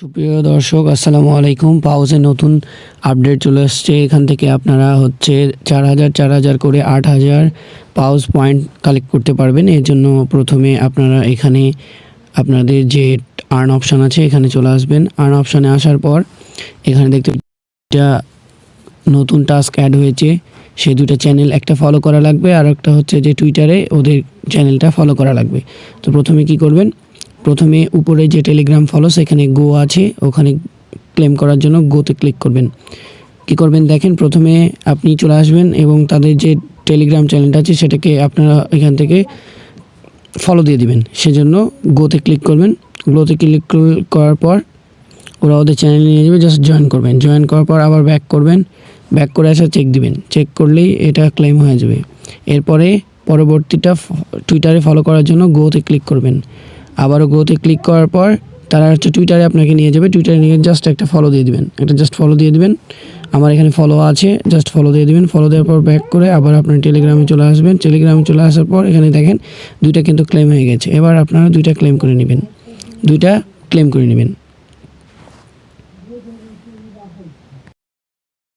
সুপ্রিয় দর্শক আসসালামু আলাইকুম। পাউজে নতুন আপডেট চলে আসছে। এখান থেকে আপনারা 4000 করে 8000 পাউজ পয়েন্ট কালেক্ট করতে পারবেন। এর জন্য প্রথমে আপনারা এখানে আপনাদের যে আর্ন অপশান আছে এখানে চলে আসবেন। আর্ন অপশানে আসার পর এখানে দেখতে নতুন টাস্ক অ্যাড হয়েছে। সেই দুটো চ্যানেল একটা ফলো করা লাগবে, আর একটা হচ্ছে যে টুইটারে ওদের চ্যানেলটা ফলো করা লাগবে। তো প্রথমে কি করবেন, প্রথমে উপরে যে টেলিগ্রাম ফলো সেখানে গো আছে, ওখানে ক্লেম করার জন্য গোতে ক্লিক করবেন। কি করবেন দেখেন, প্রথমে আপনি চলে আসবেন এবং তাদের যে টেলিগ্রাম চ্যানেলটা আছে সেটাকে আপনারা এখান থেকে ফলো দিয়ে দিবেন। সেজন্য গোতে ক্লিক করবেন। গোতে ক্লিক করার পর ওরা ওদের চ্যানেলে নিয়ে যাবে, জাস্ট জয়েন করবেন। জয়েন করার পর আবার ব্যাক করবেন, ব্যাক করে আসা চেক দিবেন। চেক করলেই এটা ক্লেম হয়ে যাবে। এরপরে পরবর্তীটা টুইটারে ফলো করার জন্য গোতে ক্লিক করবেন। আবারও গোতে ক্লিক করার পর তারা হচ্ছে টুইটারে আপনাকে নিয়ে যাবে। টুইটারে নিয়ে জাস্ট একটা ফলো দিয়ে দিবেন, জাস্ট ফলো দিয়ে দিবেন। আমার এখানে ফলো আছে, জাস্ট ফলো দিয়ে দিবেন। ফলো দেওয়ার পর ব্যাক করে আবার আপনার টেলিগ্রামে চলে আসবেন। টেলিগ্রামে চলে আসার পর এখানে দেখেন দুইটা কিন্তু ক্লেম হয়ে গেছে। এবার আপনারা দুইটা ক্লেম করে নেবেন।